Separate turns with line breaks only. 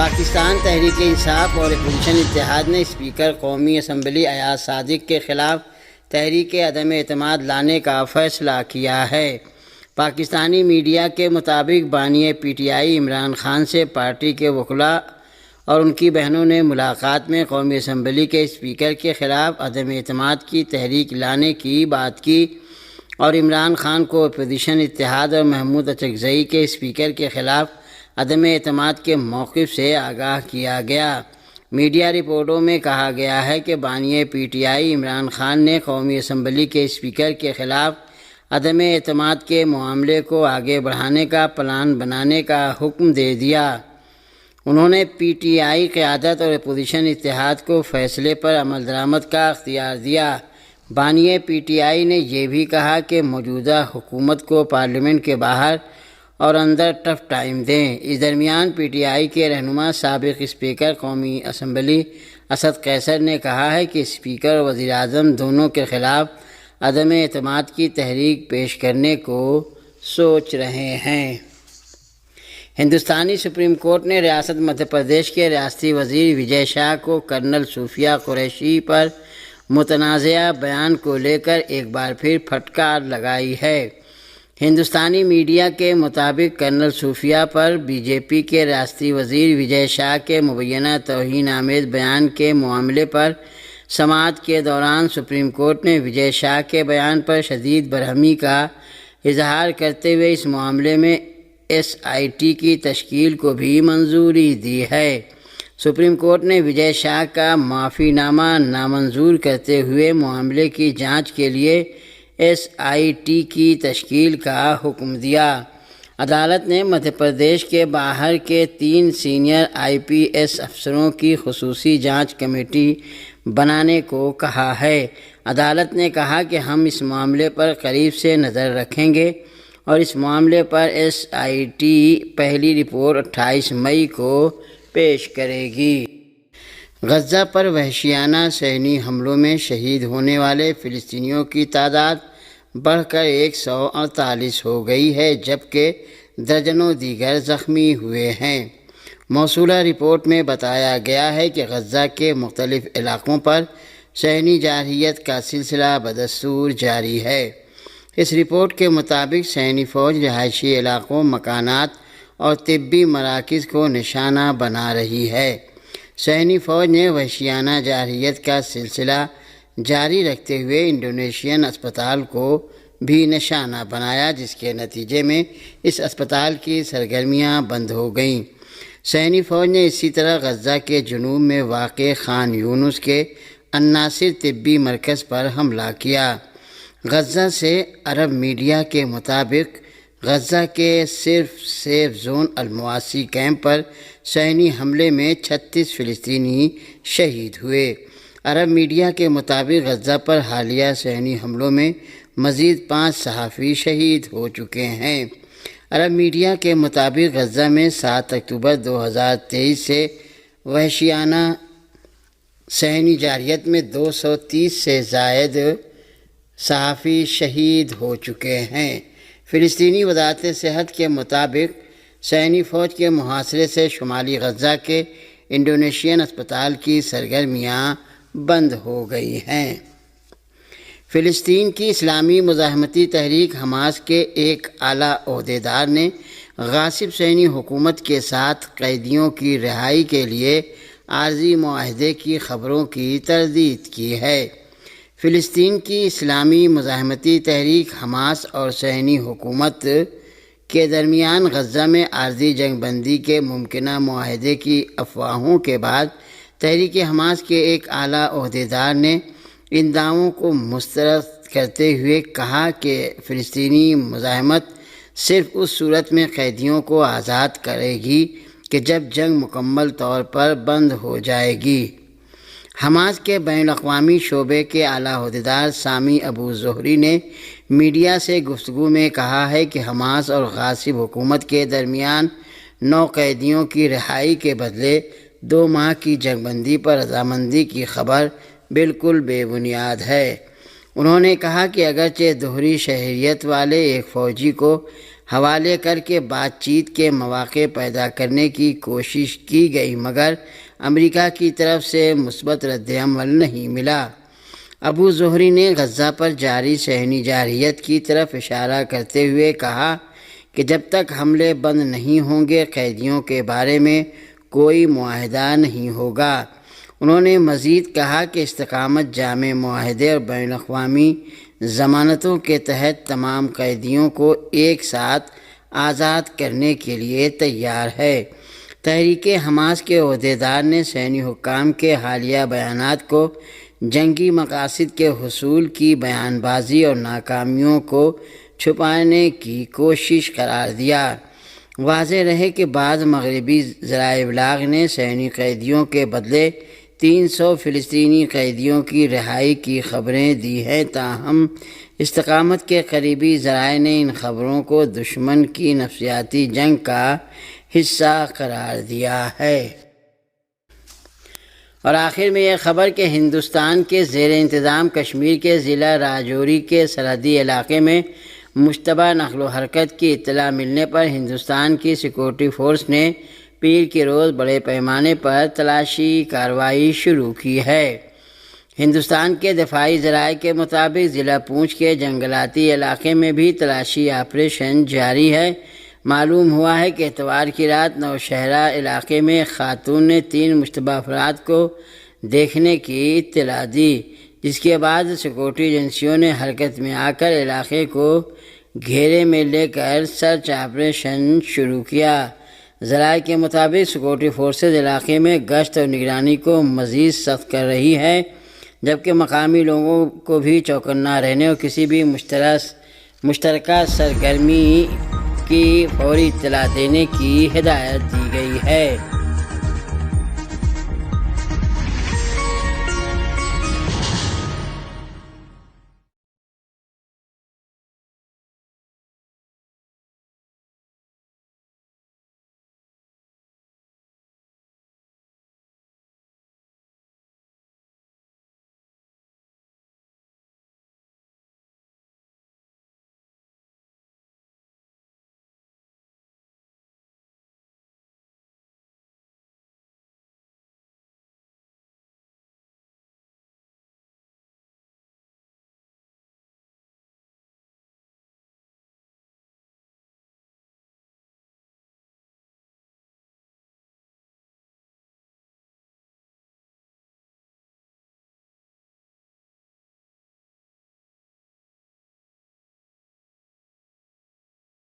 پاکستان تحریک انصاف اور اپوزیشن اتحاد نے اسپیکر قومی اسمبلی ایاز صادق کے خلاف تحریک عدم اعتماد لانے کا فیصلہ کیا ہے۔ پاکستانی میڈیا کے مطابق بانی P T I Imran Khan سے پارٹی کے وکلاء اور ان کی بہنوں نے ملاقات میں قومی اسمبلی کے اسپیکر کے خلاف عدم اعتماد کی تحریک لانے کی بات کی اور عمران خان کو اپوزیشن اتحاد اور محمود اچکزئی کے اسپیکر کے خلاف عدم اعتماد کے موقف سے آگاہ کیا گیا۔ میڈیا رپورٹوں میں کہا گیا ہے کہ بانی P T I Imran Khan نے قومی اسمبلی کے اسپیکر کے خلاف عدم اعتماد کے معاملے کو آگے بڑھانے کا پلان بنانے کا حکم دے دیا۔ انہوں نے پی ٹی آئی قیادت اور اپوزیشن اتحاد کو فیصلے پر عمل درآمد کا اختیار دیا۔ بانی پی ٹی آئی نے یہ بھی کہا کہ موجودہ حکومت کو پارلیمنٹ کے باہر اور اندر ٹف ٹائم دیں۔ اس درمیان پی ٹی آئی کے رہنما سابق اسپیکر قومی اسمبلی اسد قیصر نے کہا ہے کہ اسپیکر اور وزیر اعظم دونوں کے خلاف عدم اعتماد کی تحریک پیش کرنے کو سوچ رہے ہیں۔ ہندوستانی سپریم کورٹ نے ریاست مدھیہ پردیش کے ریاستی وزیر وجے شاہ کو کرنل صوفیہ قریشی پر متنازعہ بیان کو لے کر ایک بار پھر پھٹکار لگائی ہے۔ ہندوستانی میڈیا کے مطابق کرنل صوفیہ پر بی جے پی کے ریاستی وزیر وجے شاہ کے مبینہ توہین آمیز بیان کے معاملے پر سماعت کے دوران سپریم کورٹ نے وجے شاہ کے بیان پر شدید برہمی کا اظہار کرتے ہوئے اس معاملے میں ایس آئی ٹی کی تشکیل کو بھی منظوری دی ہے۔ سپریم کورٹ نے وجے شاہ کا معافی نامہ نامنظور کرتے ہوئے معاملے کی جانچ کے لیے ایس آئی ٹی کی تشکیل کا حکم دیا۔ عدالت نے مدھیہ پردیش کے باہر کے 3 سینئر آئی پی ایس افسروں کی خصوصی جانچ کمیٹی بنانے کو کہا ہے۔ عدالت نے کہا کہ ہم اس معاملے پر قریب سے نظر رکھیں گے اور اس معاملے پر ایس آئی ٹی پہلی رپورٹ 28 مئی کو پیش کرے گی۔ غزہ پر وحشیانہ صہیونی حملوں میں شہید ہونے والے فلسطینیوں کی تعداد بڑھ کر 148 ہو گئی ہے، جبکہ درجنوں دیگر زخمی ہوئے ہیں۔ موصولہ رپورٹ میں بتایا گیا ہے کہ غزہ کے مختلف علاقوں پر صہیونی جارحیت کا سلسلہ بدستور جاری ہے۔ اس رپورٹ کے مطابق صہیونی فوج رہائشی علاقوں، مکانات اور طبی مراکز کو نشانہ بنا رہی ہے۔ صہیونی فوج نے وحشیانہ جارحیت کا سلسلہ جاری رکھتے ہوئے انڈونیشین اسپتال کو بھی نشانہ بنایا، جس کے نتیجے میں اس اسپتال کی سرگرمیاں بند ہو گئیں۔ صہیونی فوج نے اسی طرح غزہ کے جنوب میں واقع خان یونس کے الناصر طبی مرکز پر حملہ کیا۔ غزہ سے عرب میڈیا کے مطابق غزہ کے صرف سیف زون المواسی کیمپ پر صہیونی حملے میں 36 فلسطینی شہید ہوئے۔ عرب میڈیا کے مطابق غزہ پر حالیہ صہیونی حملوں میں مزید 5 صحافی شہید ہو چکے ہیں۔ عرب میڈیا کے مطابق غزہ میں 7 اکتوبر 2023 سے وحشیانہ صہیونی جارحیت میں 230 سے زائد صحافی شہید ہو چکے ہیں۔ فلسطینی وزارت صحت کے مطابق صہیونی فوج کے محاصرے سے شمالی غزہ کے انڈونیشین اسپتال کی سرگرمیاں بند ہو گئی ہیں۔ فلسطین کی اسلامی مزاحمتی تحریک حماس کے ایک اعلیٰ عہدیدار نے غاصب صہیونی حکومت کے ساتھ قیدیوں کی رہائی کے لیے عارضی معاہدے کی خبروں کی تردید کی ہے۔ فلسطین کی اسلامی مزاحمتی تحریک حماس اور صہیونی حکومت کے درمیان غزہ میں عارضی جنگ بندی کے ممکنہ معاہدے کی افواہوں کے بعد تحریک حماس کے ایک اعلیٰ عہدیدار نے ان دعووں کو مسترد کرتے ہوئے کہا کہ فلسطینی مزاحمت صرف اس صورت میں قیدیوں کو آزاد کرے گی کہ جب جنگ مکمل طور پر بند ہو جائے گی۔ حماس کے بین الاقوامی شعبے کے اعلیٰ عہدیدار سامی ابو زہری نے میڈیا سے گفتگو میں کہا ہے کہ حماس اور غاصب حکومت کے درمیان 9 قیدیوں کی رہائی کے بدلے 2 ماہ کی جنگ بندی پر رضامندی کی خبر بالکل بے بنیاد ہے۔ انہوں نے کہا کہ اگرچہ دوہری شہریت والے ایک فوجی کو حوالے کر کے بات چیت کے مواقع پیدا کرنے کی کوشش کی گئی، مگر امریکہ کی طرف سے مثبت رد عمل نہیں ملا۔ ابو زہری نے غزہ پر جاری صہیونی جارحیت کی طرف اشارہ کرتے ہوئے کہا کہ جب تک حملے بند نہیں ہوں گے قیدیوں کے بارے میں کوئی معاہدہ نہیں ہوگا۔ انہوں نے مزید کہا کہ استقامت جامع معاہدے اور بین الاقوامی ضمانتوں کے تحت تمام قیدیوں کو ایک ساتھ آزاد کرنے کے لیے تیار ہے۔ تحریک حماس کے عہدیدار نے صہیونی حکام کے حالیہ بیانات کو جنگی مقاصد کے حصول کی بیان بازی اور ناکامیوں کو چھپانے کی کوشش قرار دیا۔ واضح رہے کہ بعض مغربی ذرائع ابلاغ نے صہیونی قیدیوں کے بدلے 300 فلسطینی قیدیوں کی رہائی کی خبریں دی ہیں، تاہم استقامت کے قریبی ذرائع نے ان خبروں کو دشمن کی نفسیاتی جنگ کا حصہ قرار دیا ہے۔ اور آخر میں یہ خبر کہ ہندوستان کے زیر انتظام کشمیر کے ضلع راجوری کے سرحدی علاقے میں مشتبہ نقل و حرکت کی اطلاع ملنے پر ہندوستان کی سیکورٹی فورس نے پیر کے روز بڑے پیمانے پر تلاشی کارروائی شروع کی ہے۔ ہندوستان کے دفاعی ذرائع کے مطابق ضلع پونچھ کے جنگلاتی علاقے میں بھی تلاشی آپریشن جاری ہے۔ معلوم ہوا ہے کہ اتوار کی رات نوشہرہ علاقے میں ایک خاتون نے 3 مشتبہ افراد کو دیکھنے کی اطلاع دی، جس کے بعد سیکورٹی ایجنسیوں نے حرکت میں آ کر علاقے کو گھیرے میں لے کر سرچ آپریشن شروع کیا۔ ذرائع کے مطابق سیکورٹی فورسز علاقے میں گشت اور نگرانی کو مزید سخت کر رہی ہے، جبکہ مقامی لوگوں کو بھی چوکنا رہنے اور کسی بھی مشترکہ سرگرمی کی فوری اطلاع دینے کی ہدایت دی گئی ہے۔